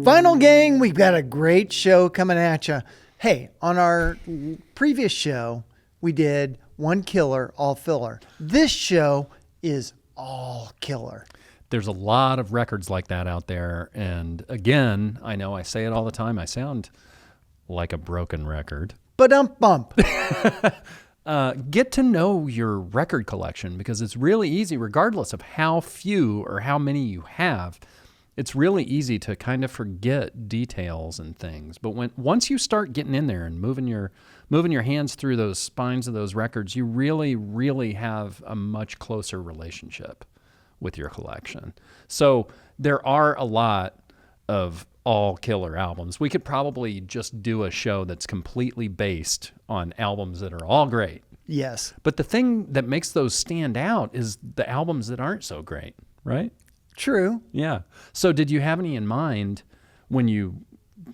Vinyl Gang, we've got a great show coming at you. Hey, on our previous show, we did one killer, all filler. This show is all killer. There's a lot of records like that out there. And again, I know I say it all the time. I sound like a broken record. Ba-dump-bump. Get to know your record collection, because it's really easy, regardless of how few or how many you have. It's really easy to kind of forget details and things. But once you start getting in there and moving your hands through those spines of those records, you really, really have a much closer relationship with your collection. So there are a lot of all killer albums. We could probably just do a show that's completely based on albums that are all great. Yes. But the thing that makes those stand out is the albums that aren't so great, right? True. Yeah. So did you have any in mind when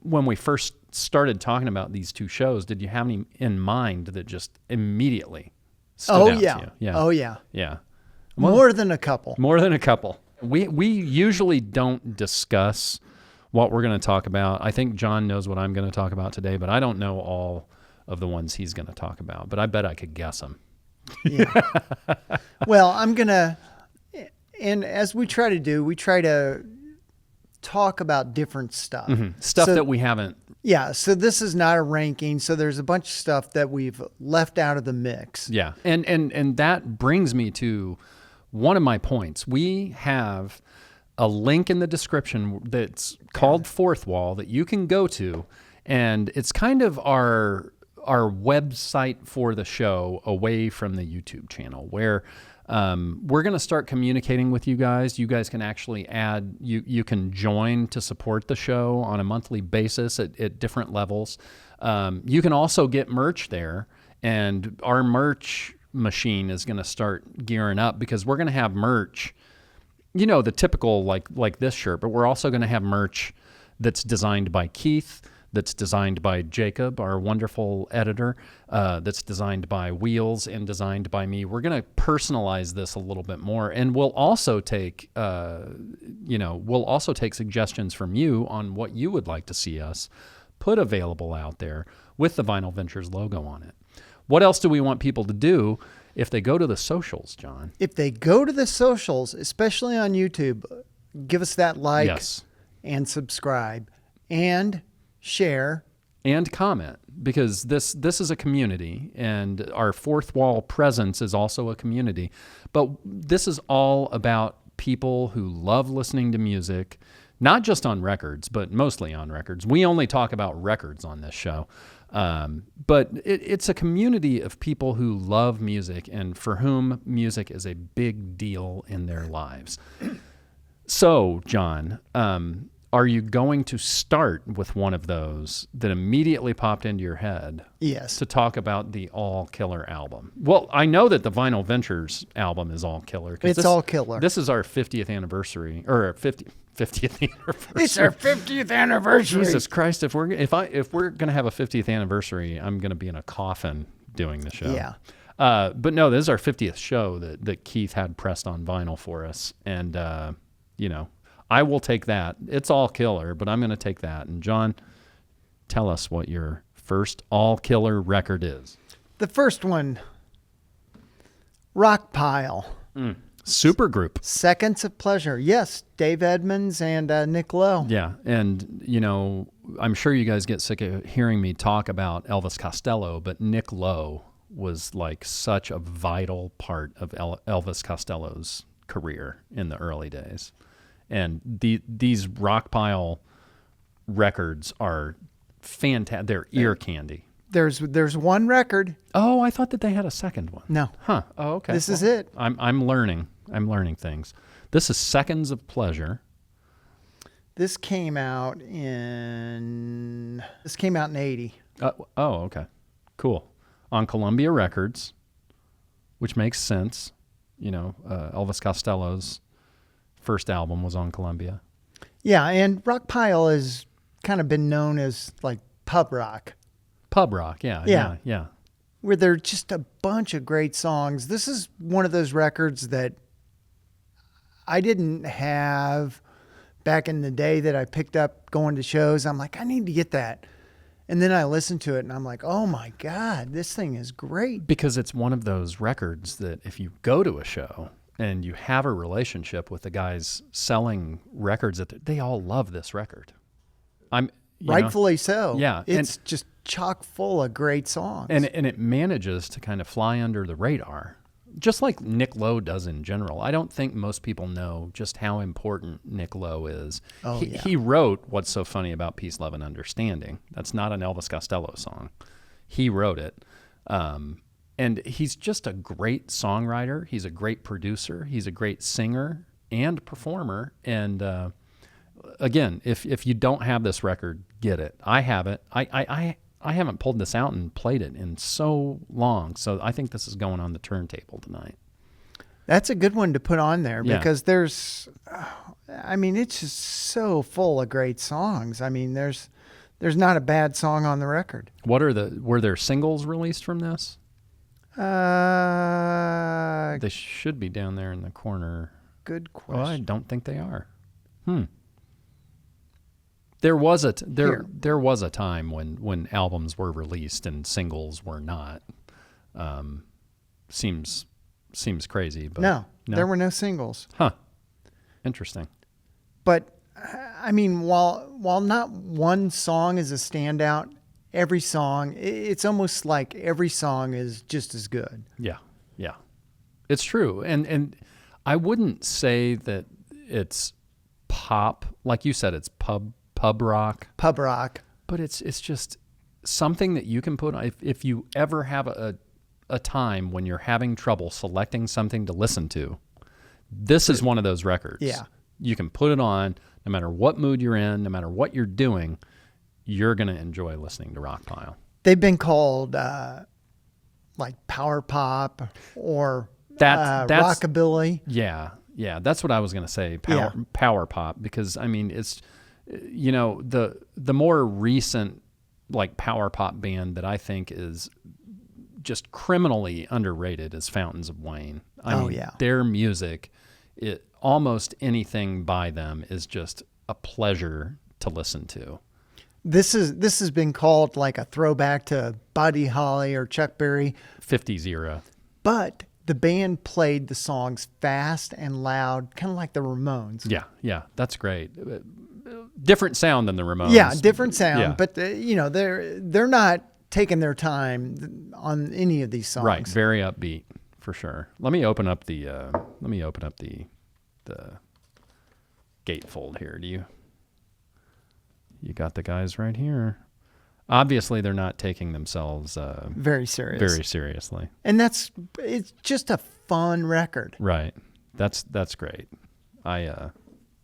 we first started talking about these two shows? Did you have any in mind that just immediately stood out to you? Yeah. Oh, yeah. Yeah. More than a couple. More than a couple. We usually don't discuss what we're going to talk about. I think John knows what I'm going to talk about today, but I don't know all of the ones he's going to talk about. But I bet I could guess them. Yeah. Well, I'm going to... And as we try to do, we try to talk about different stuff. Mm-hmm. Stuff that we haven't. Yeah. So this is not a ranking. So there's a bunch of stuff that we've left out of the mix. Yeah. And that brings me to one of my points. We have a link in the description that's called Fourth Wall that you can go to. And it's kind of our website for the show away from the YouTube channel, where we're going to start communicating with you guys. You guys can actually add, you can join to support the show on a monthly basis at different levels. You can also get merch there, and our merch machine is going to start gearing up, because we're going to have merch, the typical like this shirt, but we're also going to have merch that's designed by Keith, that's designed by Jacob, our wonderful editor, that's designed by Wheels and designed by me. We're going to personalize this a little bit more, and we'll also take, suggestions from you on what you would like to see us put available out there with the Vinyl Ventures logo on it. What else do we want people to do if they go to the socials, John? If they go to the socials, especially on YouTube, give us that like and subscribe and share and comment, because this is a community, and our Fourth Wall presence is also a community. But this is all about people who love listening to music, not just on records, but mostly on records. We only talk about records on this show. But it's a community of people who love music and for whom music is a big deal in their lives. So, John, are you going to start with one of those that immediately popped into your head? Yes. To talk about the All Killer album? Well, I know that the Vinyl Ventures album is all killer. It's all killer. This is our 50th anniversary, or 50th anniversary. It's our 50th anniversary. Jesus Christ! If we're gonna have a 50th anniversry, I'm gonna be in a coffin doing the show. Yeah. But no, this is our 50th show that Keith had pressed on vinyl for us, and I will take that. It's all killer, but I'm going to take that. And John, tell us what your first all killer record is. The first one, Rock Pile. Super group. Seconds of Pleasure. Yes, Dave Edmunds and Nick Lowe. Yeah, and I'm sure you guys get sick of hearing me talk about Elvis Costello, but Nick Lowe was like such a vital part of Elvis Costello's career in the early days. And these Rock Pile records are fantastic. They're ear candy. There's one record. Oh, I thought that they had a second one. No. Huh. Oh, okay. This is it. I'm learning. I'm learning things. This is Seconds of Pleasure. This came out in 80. Okay. Cool. On Columbia Records, which makes sense. Elvis Costello's first album was on Columbia. Yeah, and Rock Pile has kind of been known as like pub rock. Pub rock, yeah. Where there are just a bunch of great songs. This is one of those records that I didn't have back in the day that I picked up going to shows. I'm like, I need to get that. And then I listened to it and I'm like, oh my God, this thing is great. Because it's one of those records that if you go to a show and you have a relationship with the guys selling records, that they all love this record. Rightfully so. Yeah. It's just chock full of great songs. And it manages to kind of fly under the radar, just like Nick Lowe does in general. I don't think most people know just how important Nick Lowe is. Oh, yeah. He wrote What's So Funny About Peace, Love, and Understanding. That's not an Elvis Costello song. He wrote it. And he's just a great songwriter. He's a great producer. He's a great singer and performer. And again, if you don't have this record, get it. I have it. I haven't pulled this out and played it in so long. So I think this is going on the turntable tonight. That's a good one to put on there Yeah. because it's just so full of great songs. I mean, there's not a bad song on the record. Were there singles released from this? They should be down there in the corner. Good Oh, question. I don't think they are. There was a time when albums were released and singles were not. Seems crazy, but No, there were no singles. Huh. Interesting. But I mean, while not one song is a standout, every song, it's almost like every song is just as good. Yeah. Yeah. It's true. And I wouldn't say that it's pop, like you said, it's pub rock. Pub rock. But it's just something that you can put on. If you ever have a time when you're having trouble selecting something to listen to, this is one of those records. Yeah. You can put it on no matter what mood you're in, no matter what you're doing, you're going to enjoy listening to Rockpile. They've been called like power pop or That's rockabilly. Yeah. Yeah. That's what I was going to say. Power pop, because I mean, it's, the more recent like power pop band that I think is just criminally underrated is Fountains of Wayne. I mean, their music, almost anything by them is just a pleasure to listen to. This has been called like a throwback to Buddy Holly or Chuck Berry. 50s era. But the band played the songs fast and loud, kind of like the Ramones. Yeah, that's great. Different sound than the Ramones. Yeah, different sound, Yeah. but they're not taking their time on any of these songs. Right, very upbeat for sure. Let me open up the gatefold here. You got the guys right here. Obviously, they're not taking themselves very serious. Very seriously. And it's just a fun record. Right. That's great. Let's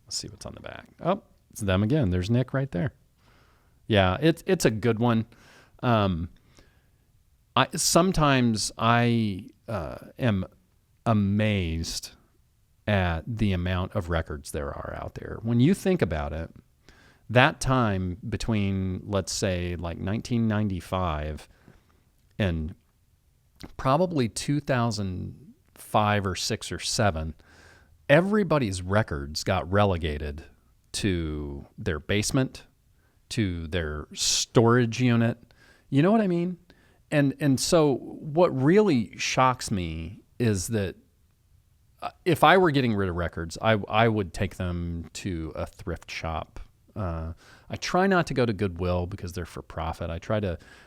see what's on the back. Oh, it's them again. There's Nick right there. Yeah, it's a good one. Sometimes I am amazed at the amount of records there are out there. When you think about it, that time between, let's say, like 1995 and probably 2005 or 6 or 7, everybody's records got relegated to their basement, to their storage unit. You know what I mean? And so what really shocks me is that if I were getting rid of records, I would take them to a thrift shop. I try not to go to Goodwill because they're for profit.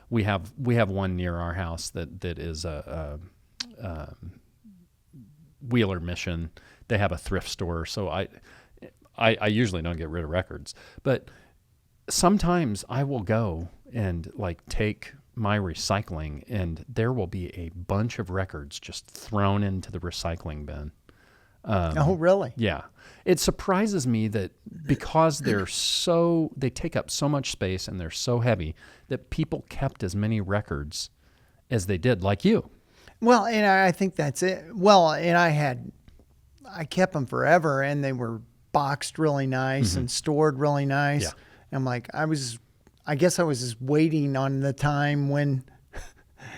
We have one near our house that is a Wheeler Mission. They have a thrift store, so I usually don't get rid of records. But sometimes I will go and like take my recycling, and there will be a bunch of records just thrown into the recycling bin. Oh, really? Yeah. It surprises me that because they take up so much space and they're so heavy that people kept as many records as they did, like you. Well, and I think that's it. Well, and I kept them forever, and they were boxed really nice and stored really nice. Yeah. And I'm like, I guess I was just waiting on the time when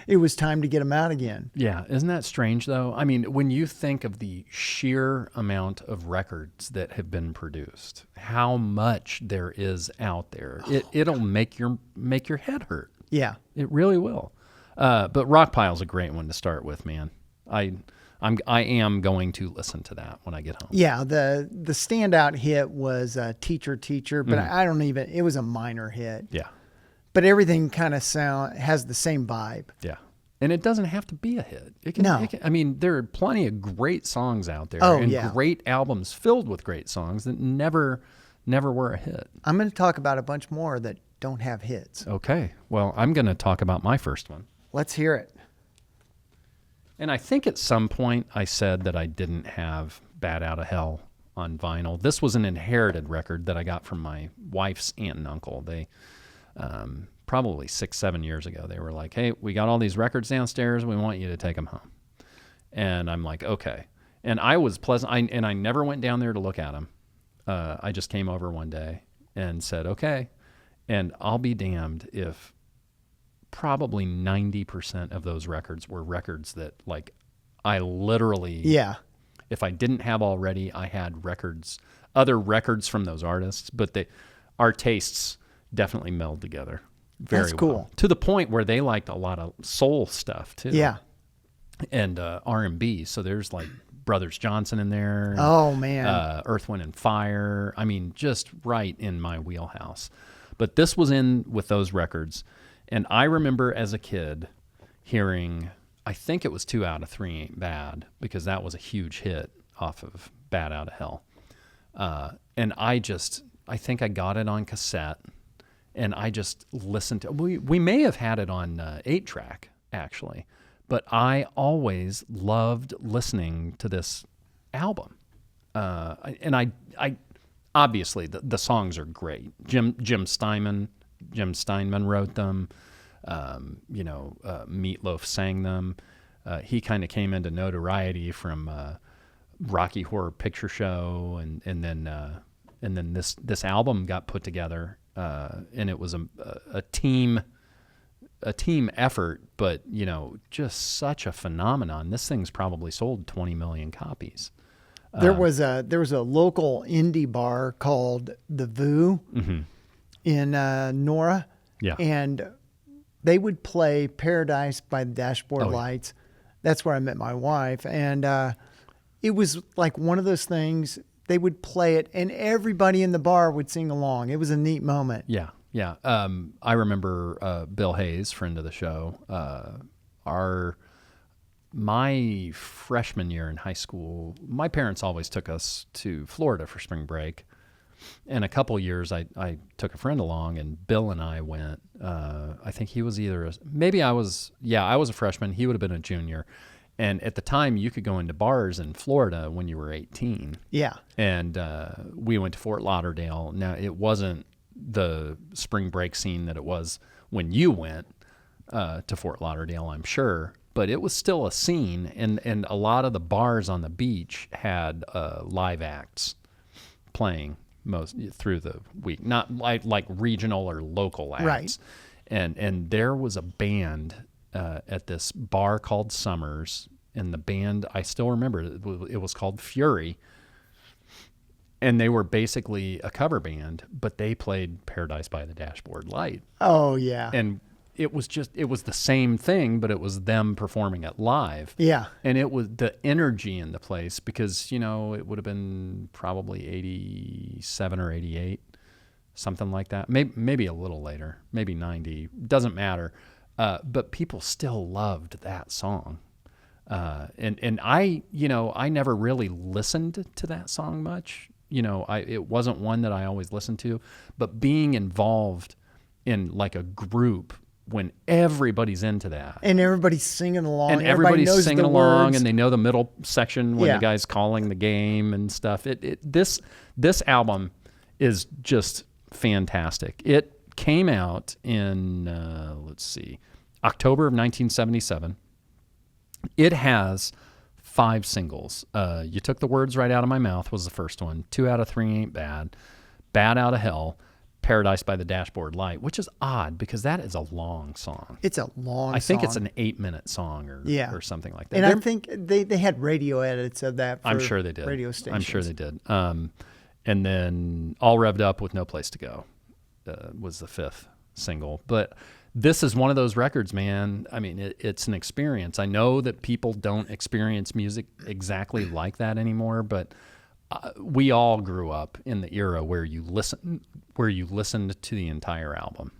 it was time to get them out again. Yeah, isn't that strange though? I mean, when you think of the sheer amount of records that have been produced, how much there is out there, it'll make your head hurt. Yeah. It really will. But Rockpile's a great one to start with, man. I am going to listen to that when I get home. Yeah, the standout hit was Teacher, Teacher, but I don't even, it was a minor hit. Yeah. But everything kind of has the same vibe. Yeah. And it doesn't have to be a hit. No. I mean, there are plenty of great songs out there Oh, and yeah. great albums filled with great songs that never were a hit. I'm going to talk about a bunch more that don't have hits. Okay. Well, I'm going to talk about my first one. Let's hear it. And I think at some point I said that I didn't have Bad Out of Hell on vinyl. This was an inherited record that I got from my wife's aunt and uncle. They probably 6-7 years ago, they were like, hey, we got all these records downstairs. We want you to take them home. And I'm like, okay. And I was pleasant. I never went down there to look at them. I just came over one day and said, okay. And I'll be damned if probably 90% of those records were records that, like, I literally, Yeah. if I didn't have already, I had other records from those artists, but our tastes definitely meld together very That's cool. well. To the point where they liked a lot of soul stuff too. Yeah. And R&B. So there's like Brothers Johnson in there. And, Oh, man. Earth, Wind and Fire. I mean, just right in my wheelhouse. But this was in with those records. And I remember as a kid hearing, I think it was 2 Out of 3 Ain't Bad, because that was a huge hit off of Bad Out of Hell. And I think I got it on cassette, and I just listened to, we may have had it on 8-track, actually, but I always loved listening to this album. And I obviously the songs are great. Jim Steinman wrote them. Meatloaf sang them. He kind of came into notoriety from Rocky Horror Picture Show, and then this album got put together, and it was a team effort, but just such a phenomenon. This thing's probably sold 20 million copies. There was a local indie bar called The Voo in Nora. Yeah. And they would play Paradise by the Dashboard Oh, yeah. Lights. That's where I met my wife. And it was like one of those things, they would play it and everybody in the bar would sing along. It was a neat moment. Yeah, yeah. I remember Bill Hayes, friend of the show, my freshman year in high school, my parents always took us to Florida for spring break. And a couple years, I took a friend along, and Bill and I went. I think he was I was a freshman. He would have been a junior. And at the time, you could go into bars in Florida when you were 18. Yeah. And we went to Fort Lauderdale. Now, it wasn't the spring break scene that it was when you went to Fort Lauderdale, I'm sure. But it was still a scene, and a lot of the bars on the beach had live acts playing most through the week, not like regional or local acts. Right. And there was a band at this bar called Summers, and the band, I still remember, it was called Fury, and they were basically a cover band, but they played Paradise by the Dashboard Light. Oh, yeah. And it was the same thing, but it was them performing it live. Yeah. And it was the energy in the place, because, it would have been probably 87 or 88, something like that. Maybe a little later, maybe 90, doesn't matter. But people still loved that song. And I never really listened to that song much. It wasn't one that I always listened to, but being involved in like a group when everybody's into that. And everybody's singing along. And Everybody everybody's knows singing the along, words. and they know the middle section when Yeah. the guy's calling the game and stuff. This album is just fantastic. It came out in, October of 1977. It has 5 singles. You Took the Words Right Out of My Mouth was the first one. 2 Out of 3 Ain't Bad. Bad Out of Hell. Paradise by the Dashboard Light, which is odd because that is a long song. It's a long I think song. it's an 8-minute song or something like that. And I think they had radio edits of that for I'm sure they did. radio stations. I'm sure they did. And then All Revved Up with No Place to Go was the 5th single. But this is one of those records, man. I mean, it's an experience. I know that people don't experience music exactly like that anymore, but we all grew up in the era where you listened to the entire album.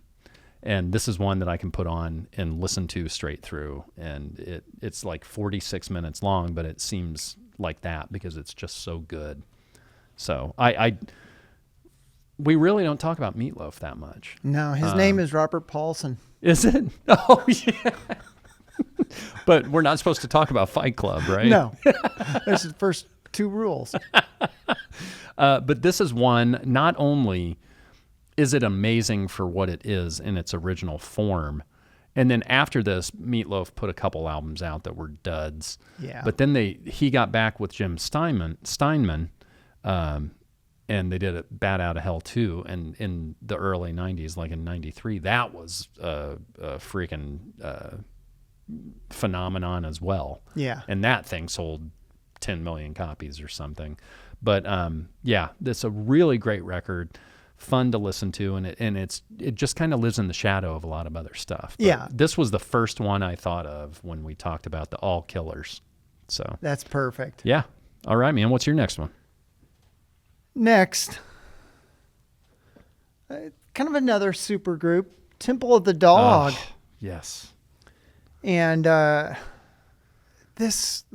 And this is one that I can put on and listen to straight through. And it's like 46 minutes long, but it seems like that because it's just so good. So we really don't talk about Meatloaf that much. No, his name is Robert Paulson. Is it? Oh, yeah. But we're not supposed to talk about Fight Club, right? No. That's the first 2 rules. But this is one, not only is it amazing for what it is in its original form, and then after this, Meatloaf put a couple albums out that were duds. Yeah. But then he got back with Jim Steinman, and they did a Bat Out of Hell too. And in the early 90s, like in 93, that was a freaking phenomenon as well. Yeah. And that thing sold 10 million copies or something. But yeah, that's a really great record, fun to listen to, and it just kind of lives in the shadow of a lot of other stuff. But yeah. This was the first one I thought of when we talked about the All Killers. So that's perfect. Yeah. All right, man. What's your next one? Next, kind of another super group, Temple of the Dog. Oh, yes. And this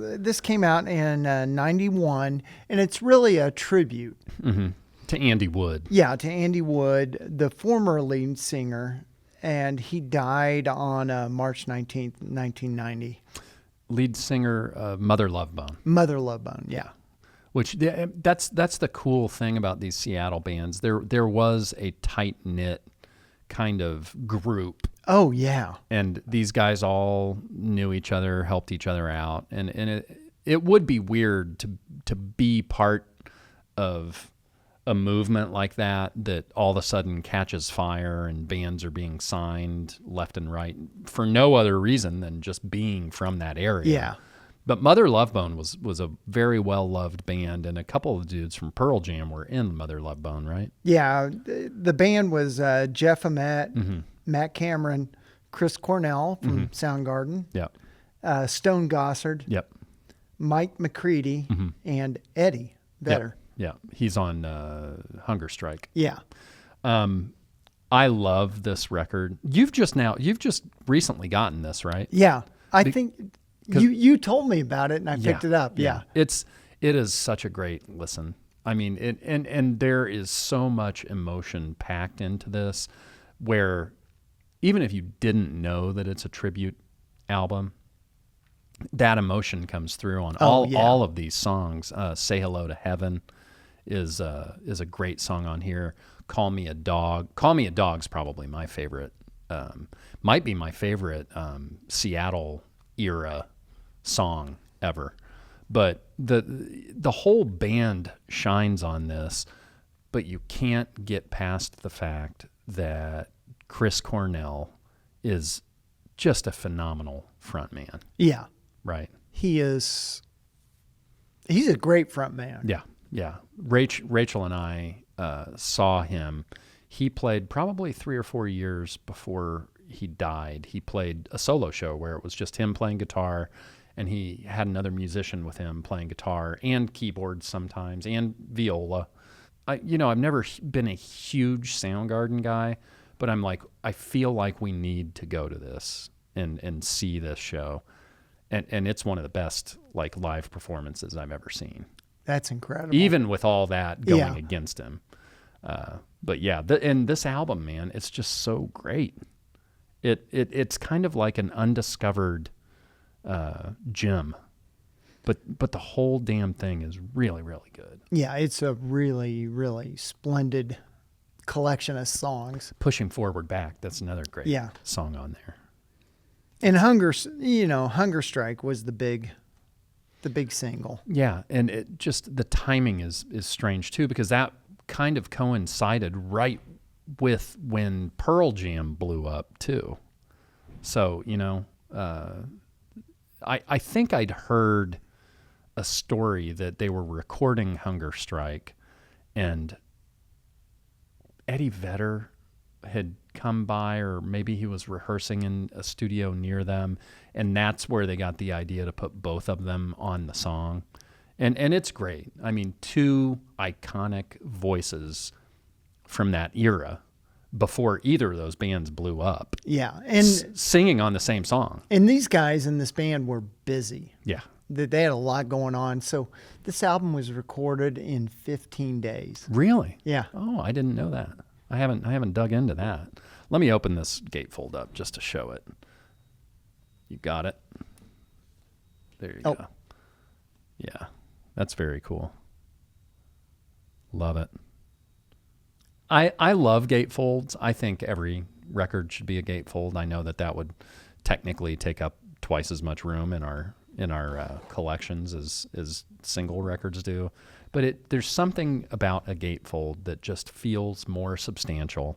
came out in 91, and it's really a tribute. Mm-hmm. To Andy Wood. Yeah, to Andy Wood, the former lead singer, and he died on March 19th, 1990. Lead singer, Mother Love Bone. Mother Love Bone, yeah. Which that's the cool thing about these Seattle bands. There was a tight knit kind of group. Oh yeah. And these guys all knew each other, helped each other out, and it would be weird to be part of a movement like that all of a sudden catches fire and bands are being signed left and right for no other reason than just being from that area. Yeah. But Mother Love Bone was a very well-loved band, and a couple of dudes from Pearl Jam were in Mother Love Bone, right? Yeah. The band was Jeff Ament, Mm-hmm. Matt Cameron, Chris Cornell from Soundgarden, Yep. Stone Gossard, Yep. Mike McCready, and Eddie Vedder. Yeah. He's on Hunger Strike. Yeah. I love this record. You've just recently gotten this, right? Yeah. I think you told me about it and I picked it up. Yeah. It is such a great listen. I mean, and there is so much emotion packed into this where even if you didn't know that it's a tribute album, that emotion comes through on all of these songs. Say Hello to Heaven is a great song on here. Call Me a Dog. Call Me a Dog's probably my favorite. Might be my favorite Seattle era song ever. But the whole band shines on this, but you can't get past the fact that Chris Cornell is just a phenomenal frontman. Yeah. Right. He's a great front man. Yeah. Yeah. Rachel and I saw him. He played probably 3 or 4 years before he died. He played a solo show where it was just him playing guitar, and he had another musician with him playing guitar and keyboards sometimes and viola. I've never been a huge Soundgarden guy, but I feel like we need to go to this and see this show. And it's one of the best live performances I've ever seen. That's incredible. Even with all that going against him. But yeah, and this album, man, it's just so great. It's kind of like an undiscovered gem, but the whole damn thing is really, really good. Yeah, it's a really, really splendid collection of songs. Pushing Forward Back, that's another great song on there. And Hunger Strike was the big single. Yeah, and it just the timing is strange too, because that kind of coincided right with when Pearl Jam blew up too. So, I think I'd heard a story that they were recording Hunger Strike, and Eddie Vedder had come by, or maybe he was rehearsing in a studio near them, and that's where they got the idea to put both of them on the song. And it's great. I mean, two iconic voices from that era before either of those bands blew up. Yeah. And singing on the same song. And these guys in this band were busy. Yeah. They had a lot going on. So this album was recorded in 15 days. Really? Yeah. Oh, I didn't know that. I haven't dug into that. Let me open this gatefold up just to show it. You got it? There you go. Yeah. That's very cool. Love it. I love gatefolds. I think every record should be a gatefold. I know that would technically take up twice as much room in our collections as single records do. But there's something about a gatefold that just feels more substantial,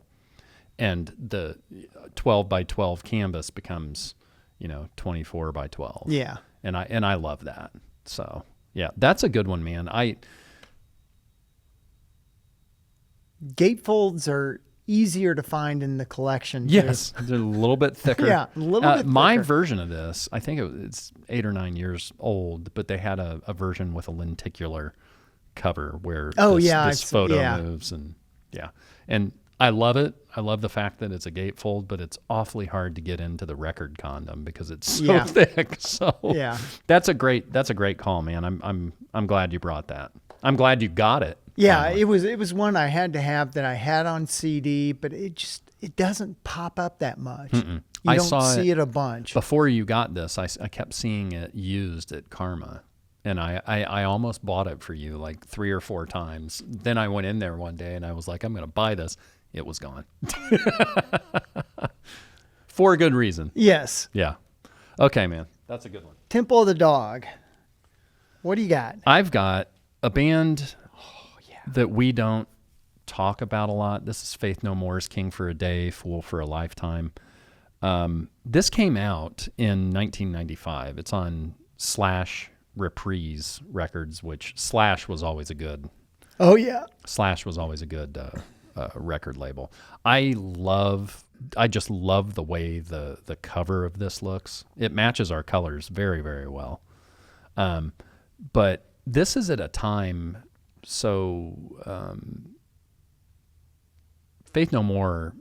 and the 12 by 12 canvas becomes 24 by 12. Yeah. And I love that. So yeah, that's a good one, man. Gatefolds are easier to find in the collection. Yes, they're a little bit thicker. Yeah, a little bit My thicker. version of this, I think it's 8 or 9 years old, but they had a version with a lenticular cover where this photo moves, and I love it. I love the fact that it's a gatefold, but it's awfully hard to get into the record condom because it's so thick. So that's a great call, man. I'm glad you brought that. I'm glad you got it. Yeah, finally. it was one I had to have that I had on CD, but it doesn't pop up that much. Mm-mm. You I don't saw see it a bunch. Before you got this, I kept seeing it used at Karma, and I almost bought it for you like 3 or 4 times. Then I went in there one day and I was like, I'm going to buy this. It was gone. For a good reason. Yes. Yeah. Okay, man. That's a good one. Temple of the Dog. What do you got? I've got a band that we don't talk about a lot. This is Faith No More's King for a Day, Fool for a Lifetime. This came out in 1995. It's on Slash Reprise Records, which Slash was always a good. Oh yeah. Slash was always a good record label. I just love the way the cover of this looks. It matches our colors very, very well. But this is at a time, Faith No More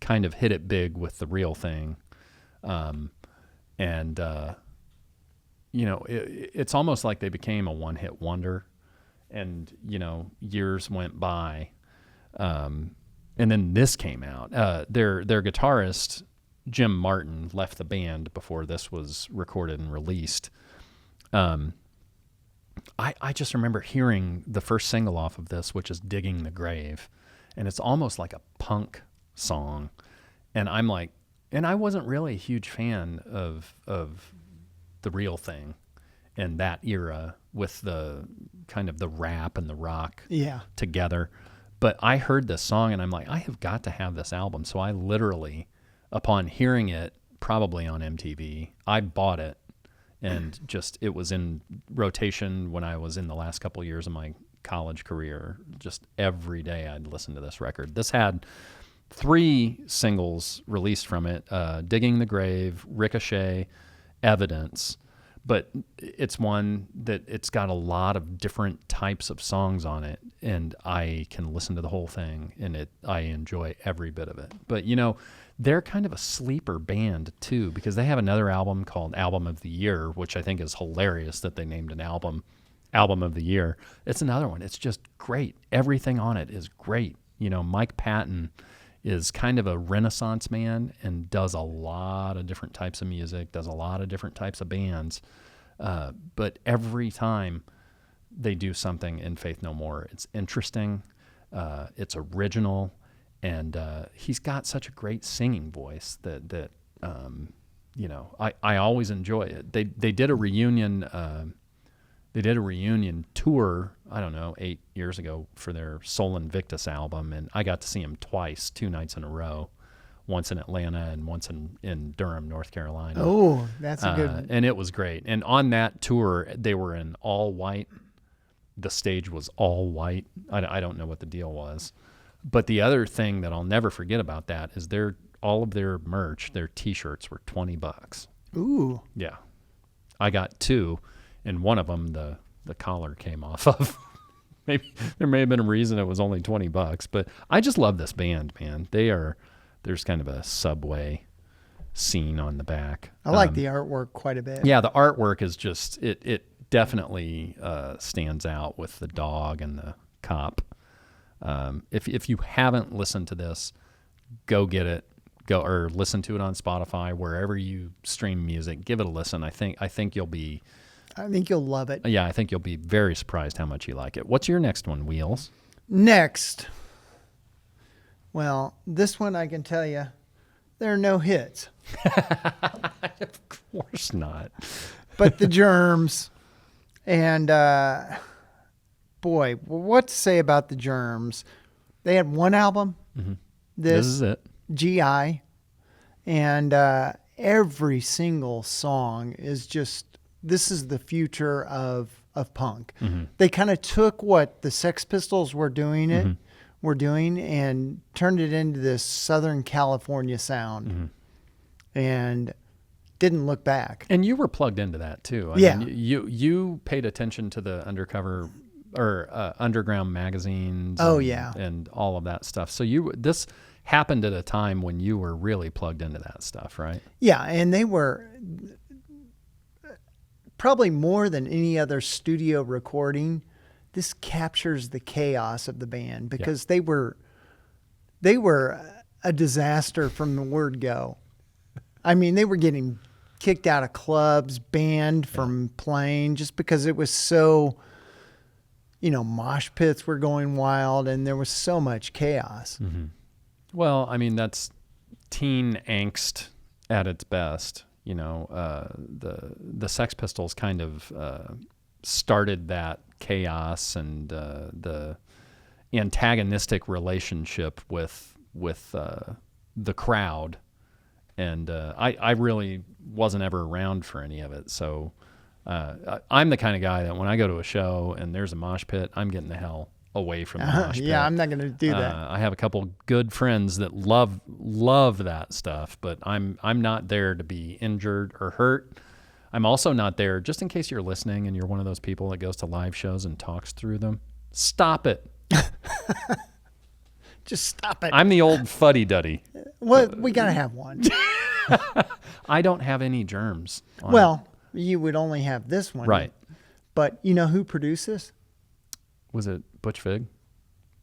kind of hit it big with The Real Thing. It's almost like they became a one-hit wonder, and, years went by. And then this came out. Their guitarist, Jim Martin, left the band before this was recorded and released. I just remember hearing the first single off of this, which is Digging the Grave, and it's almost like a punk song. And I'm like, and I wasn't really a huge fan of The Real Thing in that era with the kind of the rap and the rock together. But I heard this song and I'm like, I have got to have this album. So I literally, upon hearing it, probably on MTV, I bought it, and it was in rotation when I was in the last couple of years of my college career. Just every day I'd listen to this record. This had 3 singles released from it, Digging the Grave, Ricochet, Evidence. But it's one that it's got a lot of different types of songs on it, and I can listen to the whole thing, and I enjoy every bit of it. But, they're kind of a sleeper band, too, because they have another album called Album of the Year, which I think is hilarious that they named an album of the Year. It's another one. It's just great. Everything on it is great. Mike Patton is kind of a Renaissance man and does a lot of different types of music, does a lot of different types of bands. But every time they do something in Faith No More, it's interesting, it's original, and he's got such a great singing voice that I always enjoy it. They did a reunion They did a reunion tour, I don't know, 8 years ago for their Sol Invictus album, and I got to see them twice, 2 nights in a row, once in Atlanta and once in Durham, North Carolina. Oh, that's a good. And it was great. And on that tour, they were in all white. The stage was all white. I don't know what the deal was. But the other thing that I'll never forget about that is all of their merch, their T-shirts were $20. Ooh. Yeah. I got 2, and one of them the collar came off of. Maybe there may have been a reason it was only $20, but I just love this band, man. There's kind of a Subway scene on the back. I like the artwork quite a bit. Yeah, the artwork is just it definitely stands out with the dog and the cop. If you haven't listened to this, go get it. Go or listen to it on Spotify, wherever you stream music. Give it a listen. I think you'll be. I think you'll love it. Yeah, I think you'll be very surprised how much you like it. What's your next one, Wheels? Next. Well, this one I can tell you, there are no hits. Of course not. But the Germs. And boy, what to say about the Germs? They had one album. Mm-hmm. This is it. GI. And every single song is just, this is the future of punk. Mm-hmm. They kind of took what the Sex Pistols were doing and turned it into this Southern California sound and didn't look back. And you were plugged into that too. I mean, you paid attention to the undercover or underground magazines. And all of that stuff. So this happened at a time when you were really plugged into that stuff, right? Yeah, and they were probably more than any other studio recording. This captures the chaos of the band because they were a disaster from the word go. I mean, they were getting kicked out of clubs, banned from playing just because it was so, mosh pits were going wild and there was so much chaos. Mm-hmm. Well, I mean, that's teen angst at its best. The Sex Pistols kind of started that chaos and the antagonistic relationship with the crowd, and I really wasn't ever around for any of it. So I'm the kind of guy that when I go to a show and there's a mosh pit, I'm getting the hell away from the mosh pit. Yeah, I'm not going to do that. I have a couple good friends that love that stuff, but I'm not there to be injured or hurt. I'm also not there, just in case you're listening and you're one of those people that goes to live shows and talks through them. Stop it. Just stop it. I'm the old fuddy-duddy. Well, we got to have one. I don't have any germs. Well, you would only have this one. Right. But you know who produced this? Was it Butch Vig?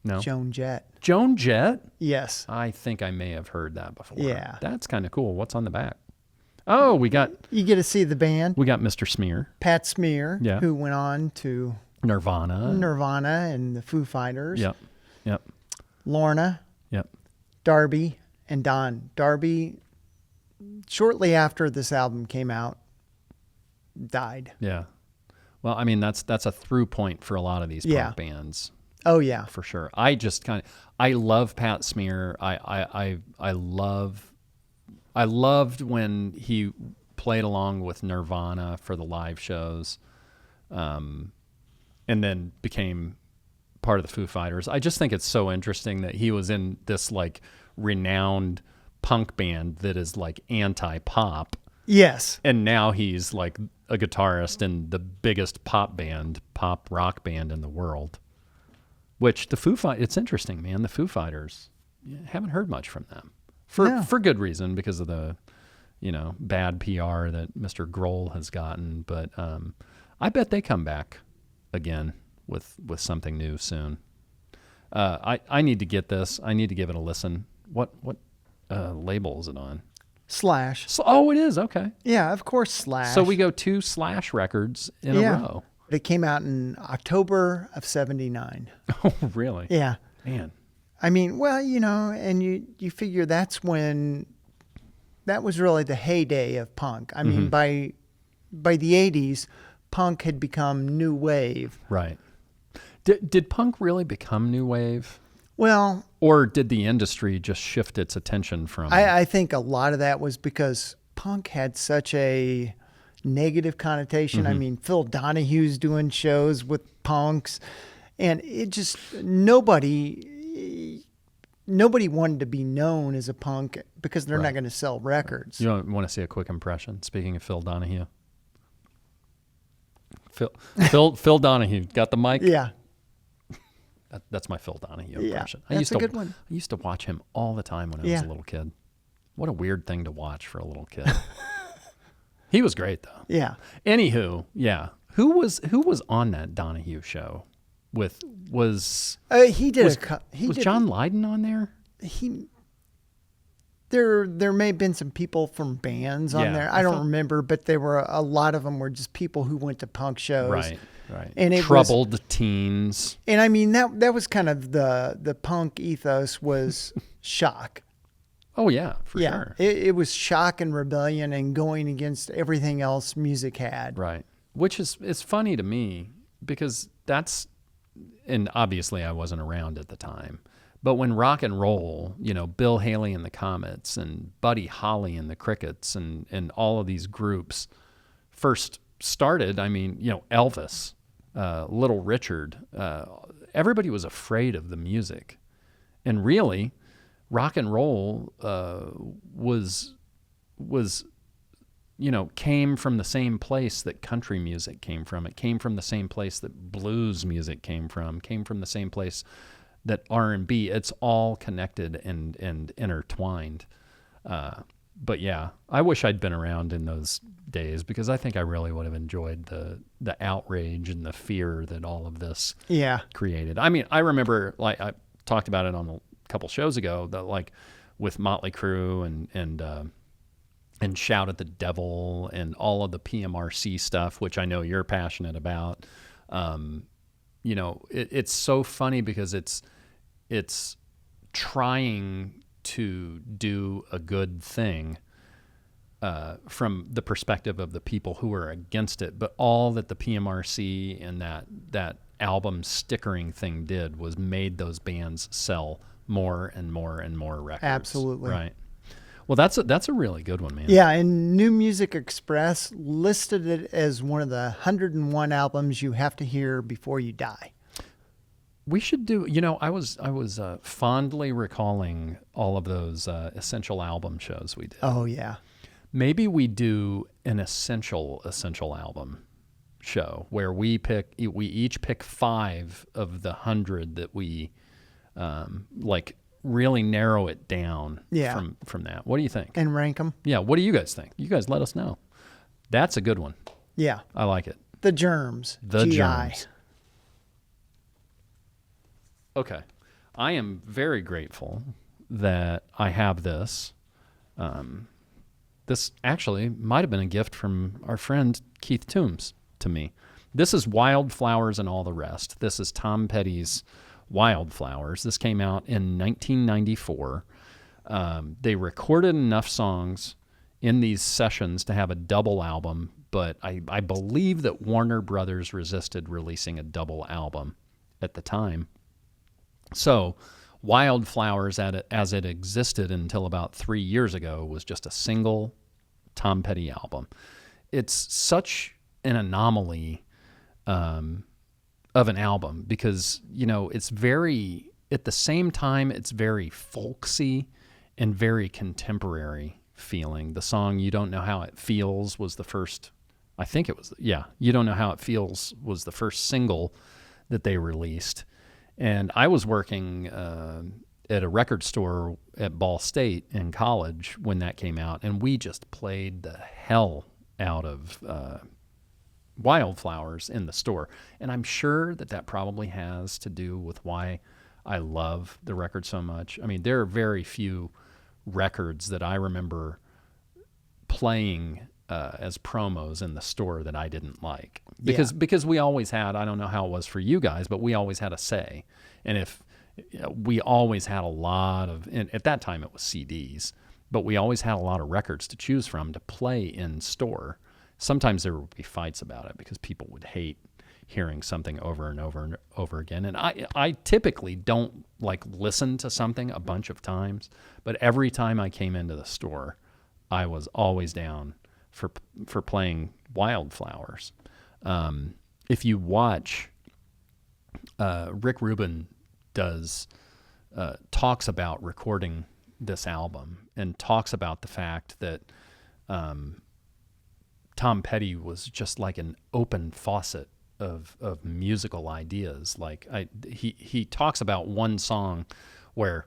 No. Joan Jett. Joan Jett? Yes. I think I may have heard that before. Yeah. That's kind of cool. What's on the back? Oh, you get to see the band. We got Mr. Smear. Pat Smear, who went on to Nirvana and the Foo Fighters. Yep. Lorna. Yep. Darby and Don. Darby, shortly after this album came out, died. Yeah. Well, I mean, that's a through point for a lot of these punk bands. Oh yeah, for sure. I love Pat Smear. I loved when he played along with Nirvana for the live shows, and then became part of the Foo Fighters. I just think it's so interesting that he was in this like renowned punk band that is like anti-pop. Yes. And now he's like a guitarist in the biggest pop rock band in the world. Which the Foo Fighters, it's interesting, man. The Foo Fighters, haven't heard much from them for good reason, because of the, bad PR that Mr. Grohl has gotten. But I bet they come back again with something new soon. I need to get this. I need to give it a listen. What label is it on? Slash. Oh, it is. Okay. Yeah, of course, Slash. So we go 2 Slash records in a row. It came out in October of '79. Oh, really? Yeah. Man. I mean, well, and you figure that was really the heyday of punk. I mean, by the '80s, punk had become new wave. Right. Did punk really become new wave? Well, Or did the industry just shift its attention from... I think a lot of that was because punk had such a negative connotation. I mean, Phil Donahue's doing shows with punks, and it just nobody wanted to be known as a punk because they're not going to sell records. You want to see a quick impression? Speaking of Phil Donahue. Phil Donahue, got the mic? Yeah. That's my Phil Donahue Yeah, impression. that's a good one. I used to watch him all the time when I was a little kid. What a weird thing to watch for a little kid. He was great though. Yeah. Anywho, yeah. Who was on that Donahue show? Was He did was, he was did, John Lydon on there? There may have been some people from bands on Yeah, there. I I don't thought- remember, but there were a lot of them were just people who went to punk shows. Right. And it Troubled teens. And I mean that was kind of the punk ethos was shock. Oh yeah, for sure. It was shock and rebellion and going against everything else music had. Right. Which is it's funny to me because that's, and obviously I wasn't around at the time, but when rock and roll, Bill Haley and the Comets and Buddy Holly and the Crickets and all of these groups first started, I mean, Elvis, Little Richard, everybody was afraid of the music. And really, rock and roll came from the same place that country music came from. It came from the same place that blues music came from the same place that R&B. It's all connected and intertwined. But yeah, I wish I'd been around in those days because I think I really would have enjoyed the outrage and the fear that all of this created. I mean, I remember, like I talked about it on a couple shows ago, that like with Motley Crue and Shout at the Devil and all of the PMRC stuff, which I know you're passionate about. It's so funny because it's trying to do a good thing from the perspective of the people who are against it, but all that the PMRC and that album stickering thing did was made those bands sell more and more and more records. Absolutely. Right. Well, that's a really good one, man. Yeah, and New Music Express listed it as one of the 101 albums you have to hear before you die. We should do, I was fondly recalling all of those essential album shows we did. Oh, yeah. Maybe we do an essential album show where we each pick 5 of the 100 that we really narrow it down from that. What do you think? And rank them. Yeah, what do you guys think? You guys let us know. That's a good one. Yeah. I like it. The Germs. The GI. Germs. Okay. I am very grateful that I have this. This actually might have been a gift from our friend Keith Toombs to me. This is Wildflowers and All the Rest. This is Tom Petty's Wildflowers. This came out in 1994. They recorded enough songs in these sessions to have a double album, but I believe that Warner Brothers resisted releasing a double album at the time. So Wildflowers, as it existed until about 3 years ago, was just a single Tom Petty album. It's such an anomaly of an album because, it's very, at the same time, it's very folksy and very contemporary feeling. The song You Don't Know How It Feels was the first, I think it was, You Don't Know How It Feels was the first single that they released. And I was working at a record store at Ball State in college when that came out, and we just played the hell out of Wildflowers in the store. And I'm sure that probably has to do with why I love the record so much. I mean, there are very few records that I remember playing as promos in the store that I didn't like because we always had, I don't know how it was for you guys, but we always had a say. And if we always had a lot of, and at that time it was CDs, but we always had a lot of records to choose from to play in store. sometimes there would be fights about it because people would hate hearing something over and over and over again. And I typically don't like listen to something a bunch of times, but every time I came into the store, I was always down for playing Wildflowers. If you watch, Rick Rubin talks about recording this album and talks about the fact that Tom Petty was just like an open faucet of musical ideas. Like he talks about one song where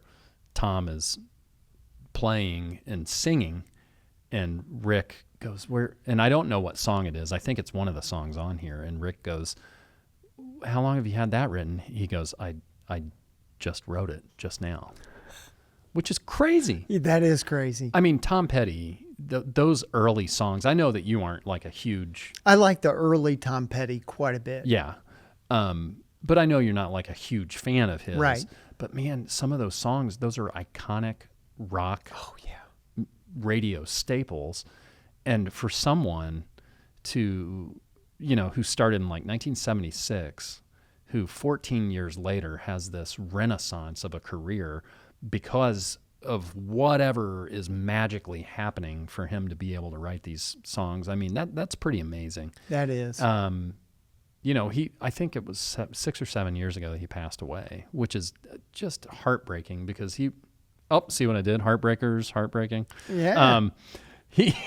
Tom is playing and singing, and Rick goes, "Where?" And I don't know what song it is. I think it's one of the songs on here. And Rick goes, "How long have you had that written?" He goes, I just wrote it just now," which is crazy. That is crazy. I mean, Tom Petty, those early songs, I know that you aren't like a huge... I like the early Tom Petty quite a bit. Yeah. But I know you're not like a huge fan of his. Right. But man, some of those songs, those are iconic rock radio staples. And for someone to, who started in like 1976, who 14 years later has this renaissance of a career because of whatever is magically happening for him to be able to write these songs. I mean, that's pretty amazing. That is. I think it was 6 or 7 years ago that he passed away, which is just heartbreaking because see what I did? Heartbreaking. Yeah. He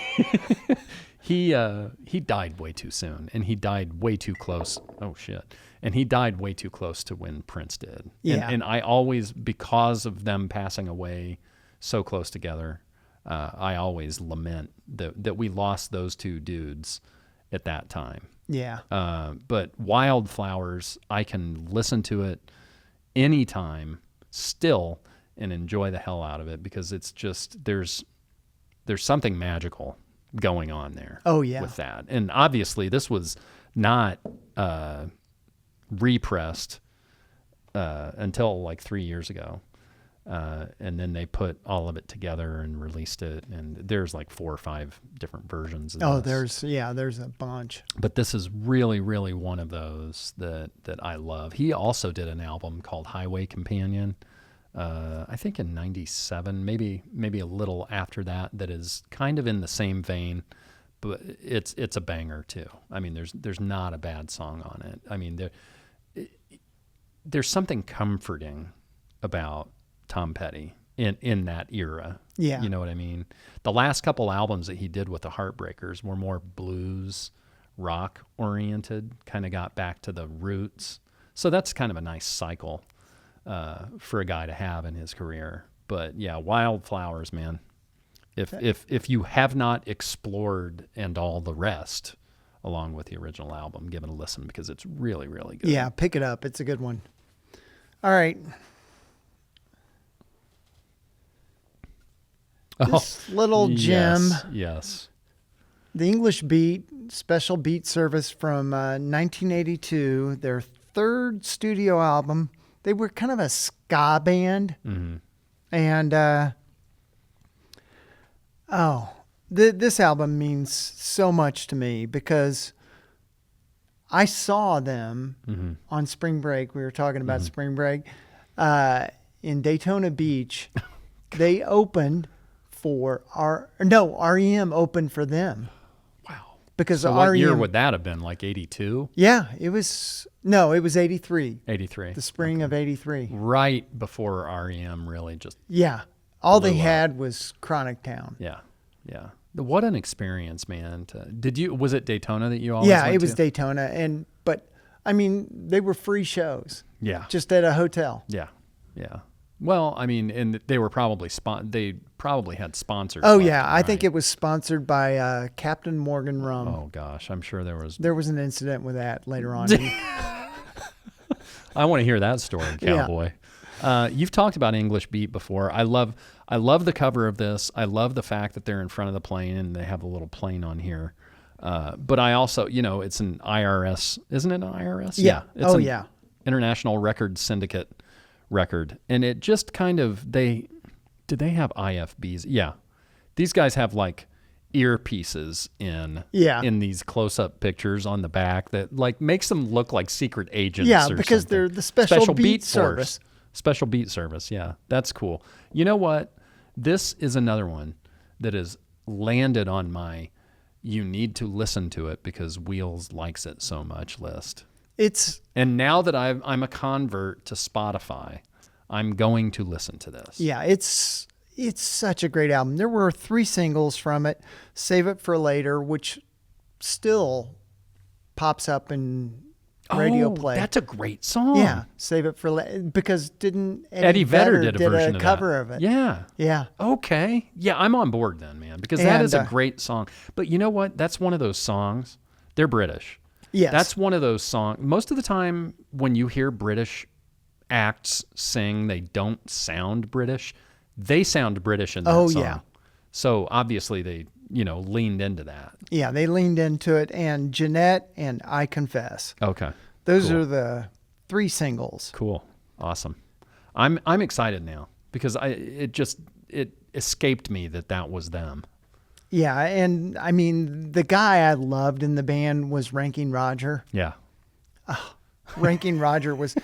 died way too soon, and he died way too close. Oh shit. And he died way too close to when Prince did. Yeah. And I always, because of them passing away so close together, I always lament that we lost those two dudes at that time. Yeah. But Wildflowers, I can listen to it anytime still and enjoy the hell out of it because it's just, there's something magical going on there. Oh, yeah. With that. And obviously this was not repressed until like 3 years ago. And then they put all of it together and released it. And there's like 4 or 5 different versions of this. There's a bunch. But this is really, really one of those that I love. He also did an album called Highway Companion, I think in 97, maybe a little after that is kind of in the same vein, but it's a banger too. I mean, there's not a bad song on it. I mean, there's something comforting about Tom Petty in that era. Yeah. You know what I mean? The last couple albums that he did with the Heartbreakers were more blues, rock oriented, kind of got back to the roots. So that's kind of a nice cycle for a guy to have in his career. But yeah, Wildflowers, man. If you have not explored And All the Rest along with the original album, give it a listen because it's really, really good. Yeah, pick it up. It's a good one. All right. This little gem. Yes. The English Beat, special beat service from 1982, their third studio album. They were kind of a ska band. Mm-hmm. And, this album means so much to me because I saw them on spring break. We were talking about spring break in Daytona Beach. They opened for REM opened for them. Wow. Because so what year would that have been? Like 82? Yeah, it was 83. 83. The spring of 83. Right before REM really just... Yeah. All they had was Chronic Town. Yeah. Yeah. What an experience, man. Was it Daytona that you always went to? Yeah, it was Daytona. But I mean, they were free shows. Yeah. Just at a hotel. Yeah. Yeah. Well, I mean, and they were probably they probably had sponsors. Oh yeah, I think it was sponsored by Captain Morgan Rum. Oh gosh, I'm sure there was an incident with that later on. I want to hear that story, Cowboy. Yeah. You've talked about English Beat before. I love the cover of this. I love the fact that they're in front of the plane and they have a little plane on here. But I also, it's an IRS, isn't it an IRS? Yeah. It's International Record Syndicate record. And it just kind of, did they have IFBs? Yeah. These guys have like earpieces in Yeah. in these close-up pictures on the back that like makes them look like secret agents. Yeah, or because something. they're the special beat service. Special beat service. Yeah, that's cool. You know what? This is another one that has landed on my you need to listen to it because Wheels likes it so much list. And now that I'm a convert to Spotify, I'm going to listen to this. Yeah, it's such a great album. There were 3 singles from it. Save It for Later, which still pops up in radio play. That's a great song. Yeah, Save It for Later, because didn't Eddie Vedder did a version of cover that. of it. Yeah. Yeah. Okay. Yeah, I'm on board then, man, because that And, is a great song. But you know what? That's one of those songs. They're British. Yes. That's one of those songs. Most of the time when you hear British acts sing, they don't sound British. They sound British in that song. Yeah. So obviously they, leaned into that. Yeah, they leaned into it. And Jeanette and I Confess. Okay. Those Cool. are the 3 singles. Cool. Awesome. I'm excited now because it escaped me that was them. Yeah, and I mean, the guy I loved in the band was Ranking Roger. Yeah. Ranking Roger was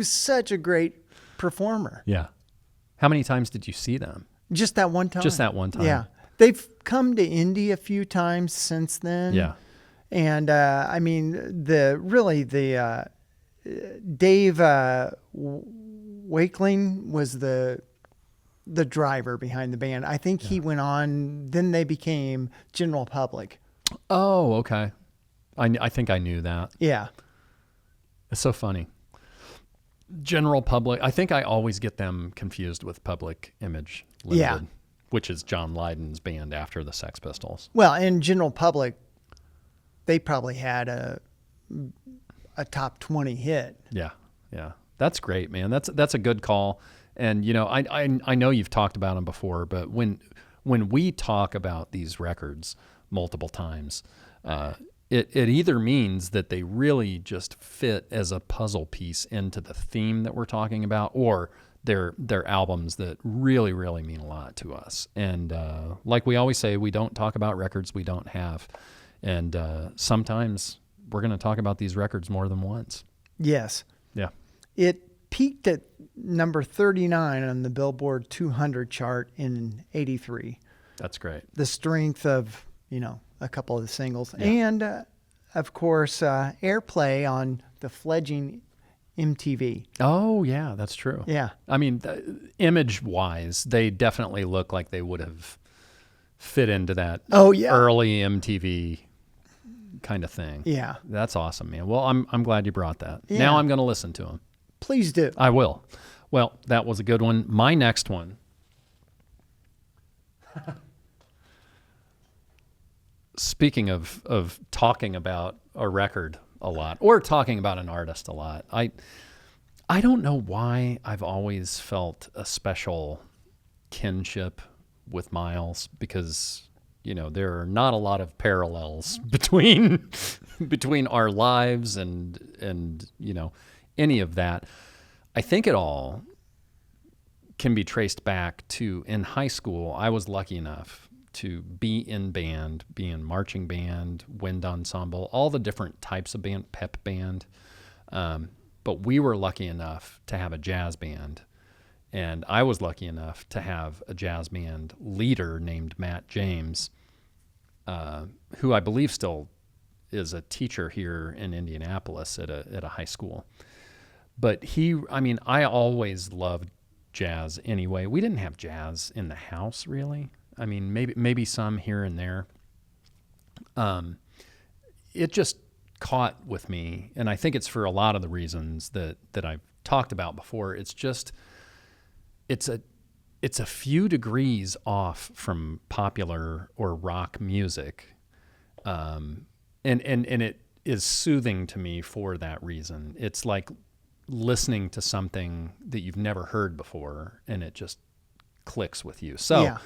such a great performer. Yeah. How many times did you see them? Just that one time. Just that one time. Yeah. They've come to Indy a few times since then. Yeah. And I mean, the Dave Wakeling was the driver behind the band. I think he went on, then they became General Public. Oh, okay. I think I knew that. Yeah. It's so funny. General Public. I think I always get them confused with Public Image Limited, which is John Lydon's band after the Sex Pistols. Well, in General Public, they probably had a top 20 hit. Yeah. Yeah. That's great, man. That's a good call. And, I know you've talked about them before, but when we talk about these records multiple times, it either means that they really just fit as a puzzle piece into the theme that we're talking about, or they're albums that really, really mean a lot to us. And like we always say, we don't talk about records we don't have. And sometimes we're going to talk about these records more than once. Yes. Yeah. It peaked at number 39 on the Billboard 200 chart in 83. That's great. The strength of, a couple of the singles. Yeah. And, of course, airplay on the fledgling MTV. Oh, yeah, that's true. Yeah. I mean, image-wise, they definitely look like they would have fit into that early MTV kind of thing. Yeah. That's awesome, man. Well, I'm glad you brought that. Yeah. Now I'm going to listen to them. Please do. I will. Well, that was a good one. My next one. Speaking of talking about a record a lot or talking about an artist a lot, I don't know why I've always felt a special kinship with Miles because there are not a lot of parallels between our lives and any of that. I think it all can be traced back to in high school. I was lucky enough to be in band, be in marching band, wind ensemble, all the different types of band, pep band. But we were lucky enough to have a jazz band. And I was lucky enough to have a jazz band leader named Matt James, who I believe still is a teacher here in Indianapolis at a high school. But I always loved jazz anyway. We didn't have jazz in the house, really. I mean, maybe some here and there. It just caught with me, and I think it's for a lot of the reasons that I've talked about before. It's a few degrees off from popular or rock music, and it is soothing to me for that reason. It's like listening to something that you've never heard before, and it just clicks with you. So. Yeah.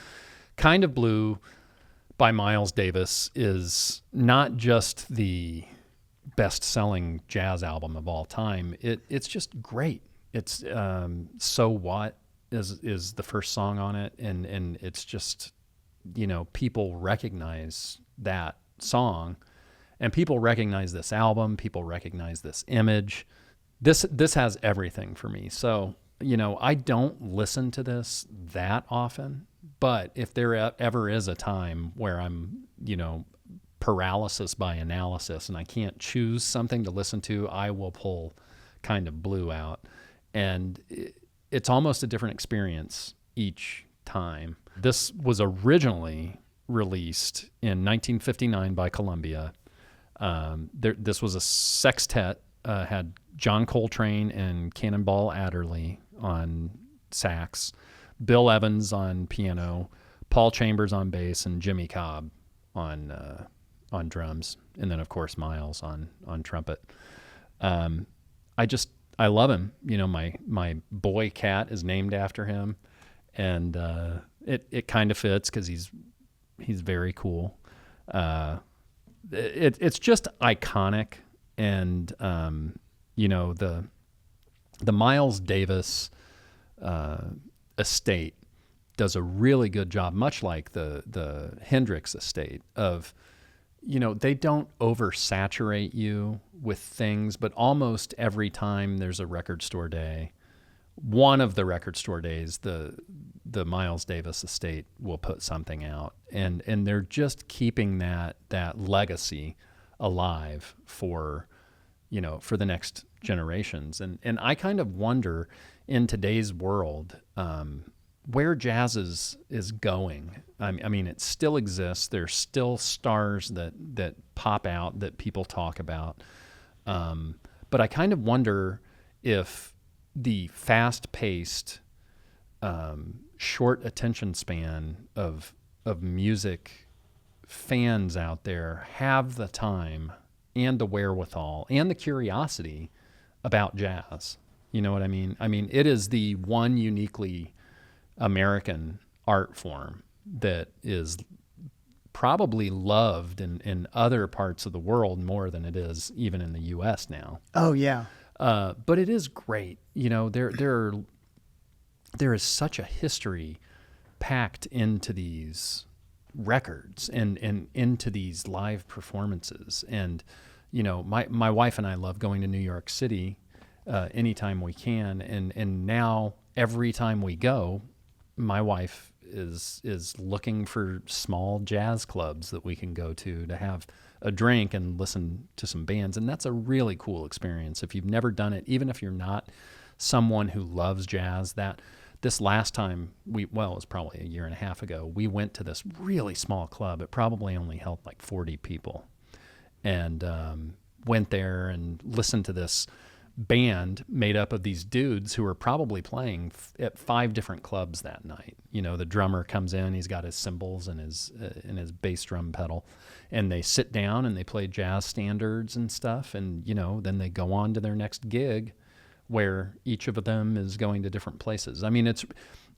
Kind of Blue by Miles Davis is not just the best-selling jazz album of all time. It's just great. It's So What is the first song on it, and it's just people recognize that song, and people recognize this album, people recognize this image. This has everything for me. So, I don't listen to this that often, but if there ever is a time where I'm, paralysis by analysis and I can't choose something to listen to, I will pull Kind of Blue out. And it's almost a different experience each time. This was originally released in 1959 by Columbia. This was a sextet, had John Coltrane and Cannonball Adderley on sax, Bill Evans on piano, Paul Chambers on bass, and Jimmy Cobb on drums, and then of course Miles on trumpet. I love him. My boy cat is named after him, and it kind of fits because he's very cool. It's just iconic, and the Miles Davis estate does a really good job, much like the Hendrix estate, of they don't oversaturate you with things, but almost every time there's a record store day, one of the record store days, the Miles Davis estate will put something out, and they're just keeping that legacy alive for the next generations. And I kind of wonder, in today's world, where jazz is going. I mean, it still exists. There's still stars that pop out that people talk about. But I kind of wonder if the fast-paced, short attention span of music fans out there have the time and the wherewithal and the curiosity about jazz. You know what I mean? I mean, it is the one uniquely American art form that is probably loved in other parts of the world more than it is even in the U.S. now. Oh yeah. But it is great. There is such a history packed into these records and into these live performances. And, my wife and I love going to New York City anytime we can. And now every time we go, my wife is looking for small jazz clubs that we can go to have a drink and listen to some bands. And that's a really cool experience. If you've never done it, even if you're not someone who loves jazz, this last time it was probably a year and a half ago, we went to this really small club. It probably only held like 40 people, and went there and listened to this band made up of these dudes who were probably playing at 5 different clubs that night. The drummer comes in, he's got his cymbals and his bass drum pedal, and they sit down and they play jazz standards and stuff. And, then they go on to their next gig where each of them is going to different places. I mean,